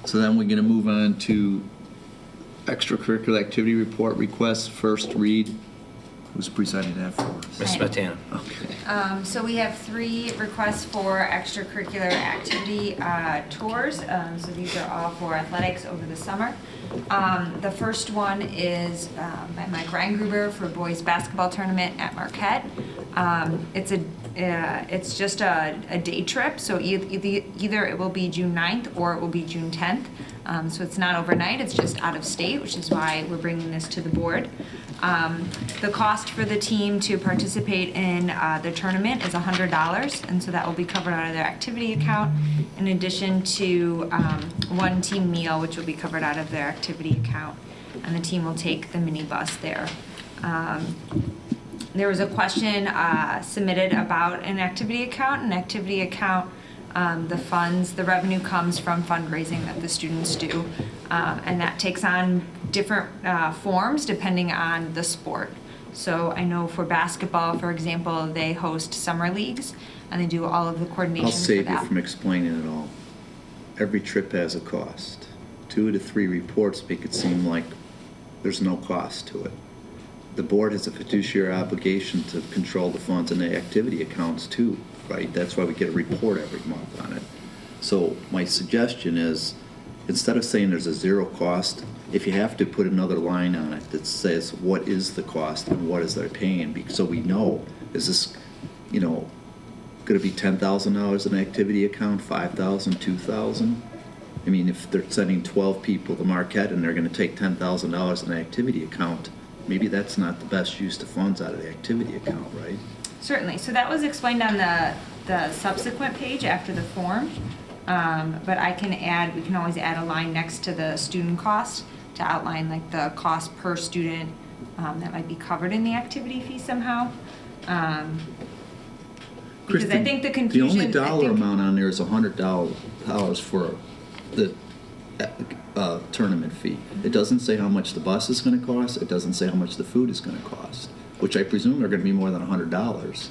So then we're going to move on to extracurricular activity report request, first read. Who's presenting that for us? Ms. Smetana. Okay. So we have 3 requests for extracurricular activity tours. So these are all for athletics over the summer. The first one is by Mike Reingruber for boys basketball tournament at Marquette. It's just a day trip, so either it will be June 9th or it will be June 10th. So it's not overnight, it's just out of state, which is why we're bringing this to the board. The cost for the team to participate in the tournament is $100, and so that will be covered out of their activity account, in addition to one team meal, which will be covered out of their activity account, and the team will take the minibus there. There was a question submitted about an activity account. An activity account, the revenue comes from fundraising that the students do, and that takes on different forms depending on the sport. So I know for basketball, for example, they host summer leagues, and they do all of the coordination I'll save for that. you from explaining it all. Every trip has a cost. 2 to 3 reports make it seem like there's no cost to it. The board has a fiduciary obligation to control the funds in the activity accounts too, right? That's why we get a report every month on it. So my suggestion is, instead of saying there's a 0 cost, if you have to put another line on it that says what is the cost and what is they're paying, so we know, is this, going to be $10,000 in an activity account, $5,000, $2,000? I mean, if they're sending 12 people to Marquette and they're going to take $10,000 in an activity account, maybe that's not the best use of funds out of the activity account, right? Certainly. So that was explained on the subsequent page after the form. But we can always add a line next to the student cost to outline like the cost per student that might be covered in the activity fee somehow. Because I think the confusion. The only dollar amount on there is $100 for the tournament fee. It doesn't say how much the bus is going to cost. It doesn't say how much the food is going to cost, which I presume are going to be more than $100.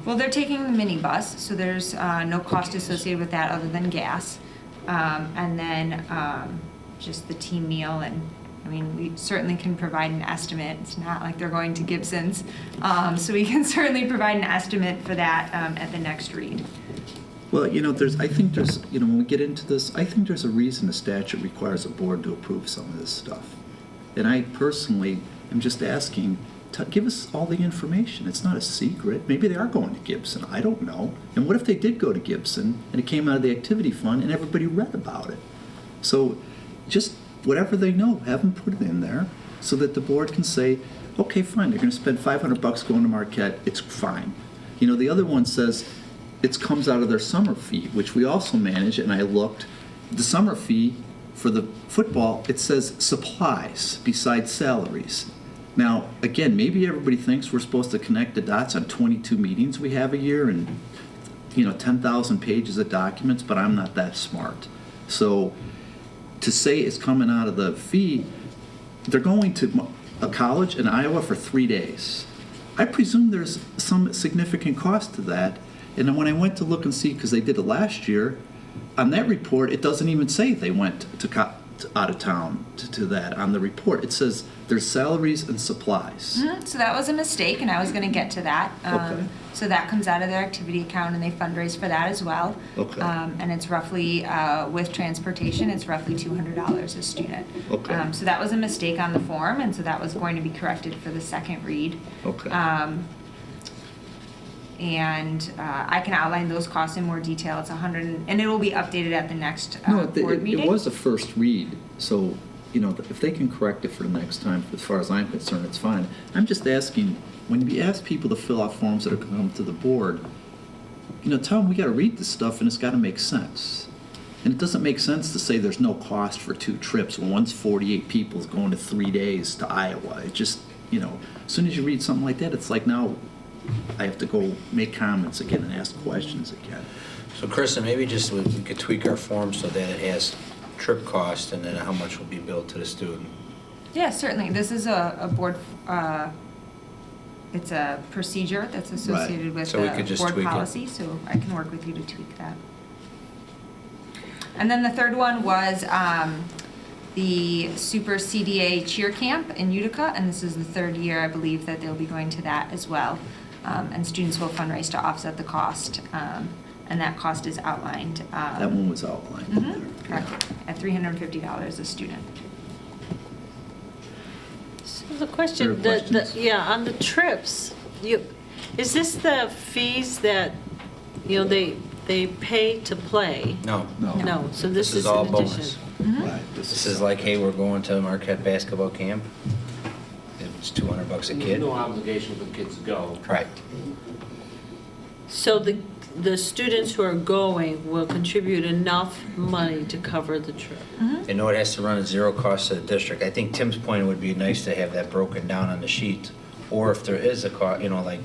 Well, they're taking the minibus, so there's no cost associated with that other than gas. And then just the team meal. And I mean, we certainly can provide an estimate. It's not like they're going to Gibson's. So we can certainly provide an estimate for that at the next read. Well, I think there's, when we get into this, I think there's a reason the statute requires a board to approve some of this stuff. And I personally am just asking, give us all the information. It's not a secret. Maybe they are going to Gibson. I don't know. And what if they did go to Gibson and it came out of the activity fund and everybody read about it? So just whatever they know, have them put it in there so that the board can say, okay, fine, they're going to spend $500 going to Marquette. It's fine. The other one says it comes out of their summer fee, which we also manage, and I looked. The summer fee for the football, it says supplies besides salaries. Now, again, maybe everybody thinks we're supposed to connect the dots on 22 meetings we have a year and 10,000 pages of documents, but I'm not that smart. So to say it's coming out of the fee, they're going to a college in Iowa for 3 days. I presume there's some significant cost to that. And then when I went to look and see, because they did it last year, on that report, it doesn't even say they went to out of town to that on the report. It says there's salaries and supplies. Mm-hmm. So that was a mistake, and I was going to get to that. Okay. So that comes out of their activity account, and they fundraise for that as well. Okay. And it's roughly, with transportation, it's roughly $200 a student. Okay. So that was a mistake on the form, and so that was going to be corrected for the second read. Okay. And I can outline those costs in more detail. It's and it will be updated at the next board meeting. It was a first read, so if they can correct it for the next time, as far as I'm concerned, it's fine. I'm just asking, when you ask people to fill out forms that are going to come to the board, tell them we got to read this stuff and it's got to make sense. And it doesn't make sense to say there's no cost for 2 trips when one's 48 people is going to 3 days to Iowa. It just, as soon as you read something like that, it's like now I have to go make comments again and ask questions again. So, Kristen, maybe just we could tweak our form so that it has trip cost and then how much will be billed to the student. Yeah, certainly. This is a board. It's a procedure that's associated with So we could the just board tweak it. policy. So I can work with you to tweak that. And then the third one was the Super CDA Cheer Camp in Utica, and this is the third year, I believe, that they'll be going to that as well. And students will fundraise to offset the cost, and that cost is outlined. That one was outlined Mhm, there. correct, at $350 a student. So the question, There are questions? on the trips, is this the fees that, they pay to play? No. No, so this is all in addition. bonus. Mhm. Right, This is like, hey, we're going to Marquette basketball camp. It's $200 a kid. No obligation for the kids to go. Right. So the students who are going will contribute enough money to cover the trip? Mhm. They know it has to run at zero cost to the district. I think Tim's point, it would be nice to have that broken down on the sheet. Or if there is a cost, like,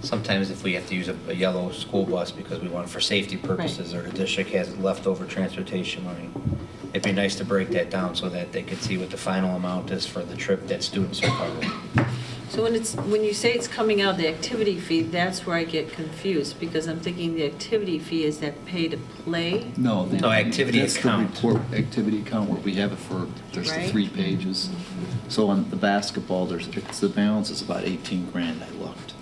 sometimes if we have to use a yellow school bus because we want it for safety purposes, or the district has leftover transportation money, it'd be nice to break that down so that they could see what the final amount is for the trip that students are covering. So when you say it's coming out of the activity fee, that's where I get confused, because I'm thinking the activity fee is that pay to play? No. No, activity that's account. the report activity account where we have it for, there's the Right. 3 pages. So on the basketball, the balance is about 18 grand, I looked.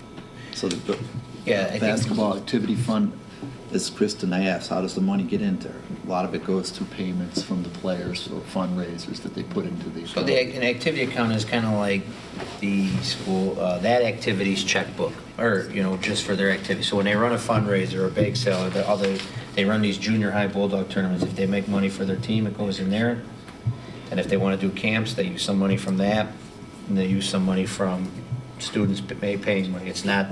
So the Yeah, I think- basketball activity fund, as Kristen asked, how does the money get in there? A lot of it goes to payments from the players or fundraisers that they put into the So account. an activity account is kind of like the school, that activity's checkbook, or, just for their activity. So when they run a fundraiser or a bake sale, or they run these junior high Bulldog tournaments, if they make money for their team, it goes in there. And if they want to do camps, they use some money from that, and they use some money from students paying money. It's not,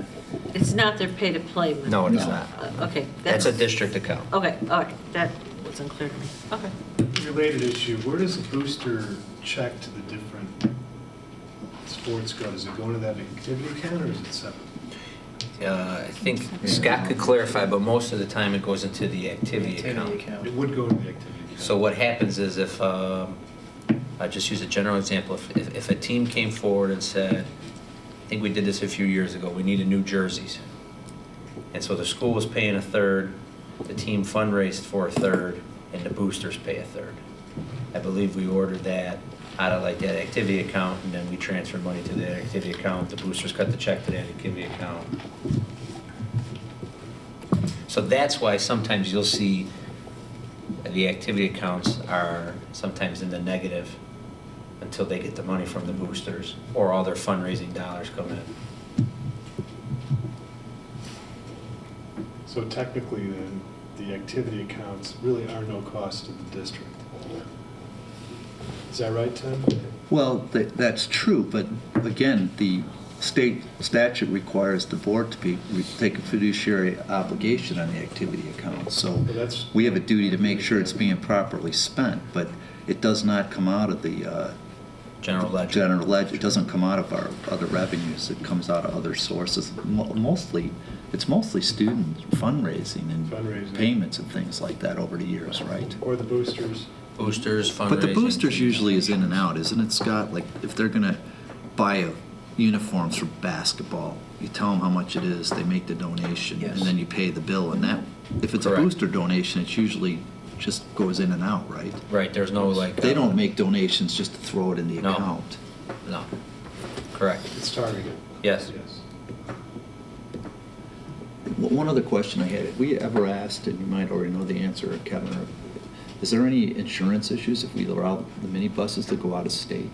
Their pay to play money? no, it is No. not. Okay. That's a district account. Okay, all right, that wasn't clear to me. Okay. Related issue, where does the booster check to the different sports go? Does it go into that activity account or is it separate? I think Scott could clarify, but most of the time it goes into the activity account. It would go into the activity account. So what happens is if, I just use a general example, if a team came forward and said, I think we did this a few years ago, we needed new jerseys. And so the school was paying a third, the team fundraised for a third, and the boosters pay a third. I believe we ordered that out of like that activity account, and then we transferred money to that activity account. The boosters cut the check to that activity account. So that's why sometimes you'll see the activity accounts are sometimes in the negative until they get the money from the boosters or all their fundraising dollars come in. So technically then, the activity accounts really are no cost to the district. Is that right, Tim? Well, that's true, but again, the state statute requires the board to take a fiduciary obligation on the activity account. So Well, that's- we have a duty to make sure it's being properly spent, but it does not come out of the General ledger. general ledger. It doesn't come out of our other revenues. It comes out of other sources. It's mostly student fundraising and Fundraising. payments and things like that over the years, right? Or the boosters? Boosters, fundraising. But the boosters usually is in and out, isn't it, Scott? Like, if they're gonna buy uniforms for basketball, you tell them how much it is, they make the donation, and Yes. then you pay the bill, and that, if it's a Correct. booster donation, it's usually just goes in and out, right? Right, there's no like. They don't make donations just to throw it in the No. account. No, correct. It's targeted. Yes. Yes. One other question I had, have we ever asked, and you might already know the answer, Kevin, or is there any insurance issues if we allow the minibuses to go out of state?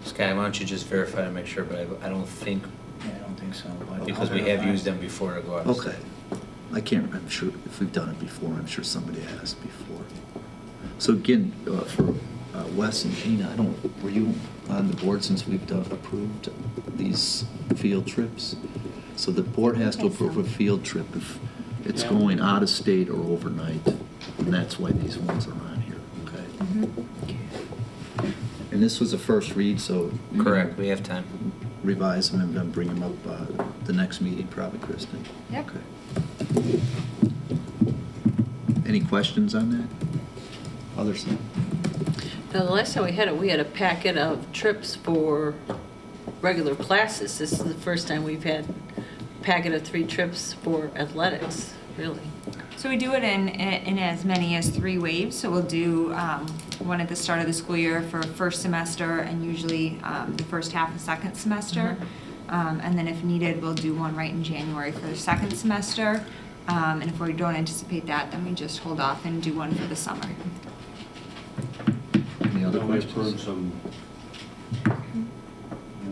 Sky, why don't you just verify to make sure, but I don't think, Yeah, I don't think so. but because I'll we have verify. used them before to go out. Okay. I'm sure if we've done it before, I'm sure somebody asked before. So again, for Wes and Gina, were you on the board since we've approved these field trips? So the board has to I think approve a so. field trip if it's Yeah. going out of state or overnight, and that's why these ones are on here, okay? Mm-hmm. And this was a first read, so. you're gonna Correct, we have time. Revise them and then bring them up the next meeting, probably, Kristen. Yep. Okay. Any questions on that? Others? Now, the last time we had a packet of trips for regular classes. This is the first time we've had a packet of 3 trips for athletics, really. So we do it in as many as 3 waves. So we'll do one at the start of the school year for first semester, and usually the first half of second semester. And then if needed, we'll do one right in January for the second semester. And if we don't anticipate that, then we just hold off and do one for the summer. Any other We approved questions? some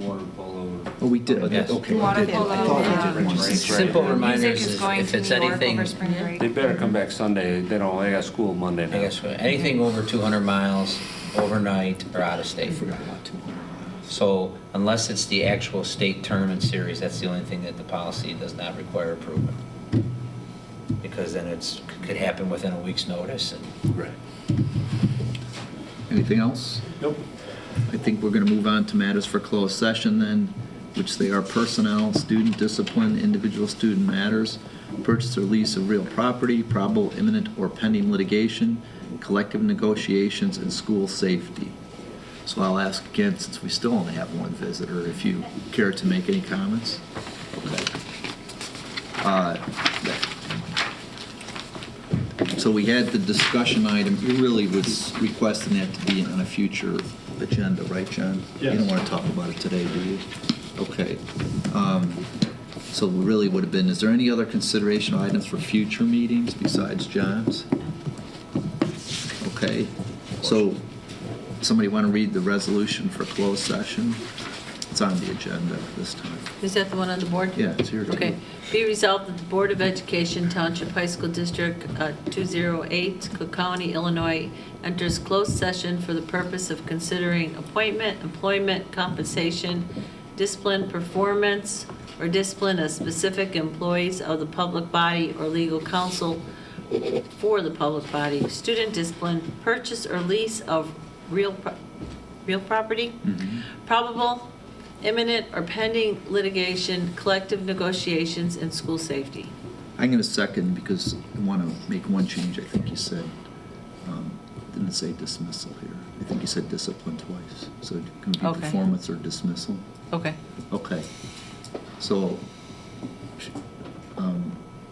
water polo. Oh, we did, Yes. okay. I Water did- I polo, thought we did one. Right. Simple Music reminders, is going if to it's New York anything, over spring break. They better come back Sunday, they got school Monday I now. guess, anything over 200 miles overnight or out of I state. forgot about 200 miles. So unless it's the actual state tournament series, that's the only thing that the policy does not require approval. Because then could happen within a week's notice. And Right. Anything else? Nope. I think we're going to move on to matters for closed session then, which they are personnel, student discipline, individual student matters, purchase or lease of real property, probable imminent or pending litigation, collective negotiations, and school safety. So I'll ask again, since we still only have one visitor, if you care to make any comments? Okay. So we had the discussion item, you really was requesting that to be on a future agenda, right, John? Yes. You don't want to talk about it today, do you? Okay. So really would have been, is there any other consideration items for future meetings besides John's? Okay. So, somebody want to read the resolution for closed session? It's on the agenda this time. Is that the one on the board? Yeah, it's here too. Okay. Be resolved that the Board of Education Township High School District 208, Cook County, Illinois, enters closed session for the purpose of considering appointment, employment, compensation, discipline, performance, or discipline of specific employees of the public body or legal counsel for the public body, student discipline, purchase or lease of real property, Mhm. probable, imminent, or pending litigation, collective negotiations, and school safety. I'm going to second because I want to make one change. I think you said, didn't say dismissal here. I think you said discipline twice. So it can be Okay. performance or dismissal. Okay. Okay. So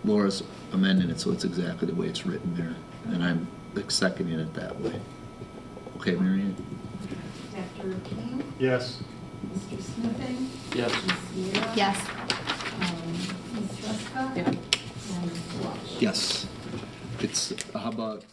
Laura's amending it so it's exactly the way it's written there. And I'm seconding it that way. Okay, Marion? Dr. King? Yes. Mr. Smithing? Yes. Ms. Sierra? Yes. Ms. Ruska? Yeah. And Mr. Walsh? Yes. It's, how about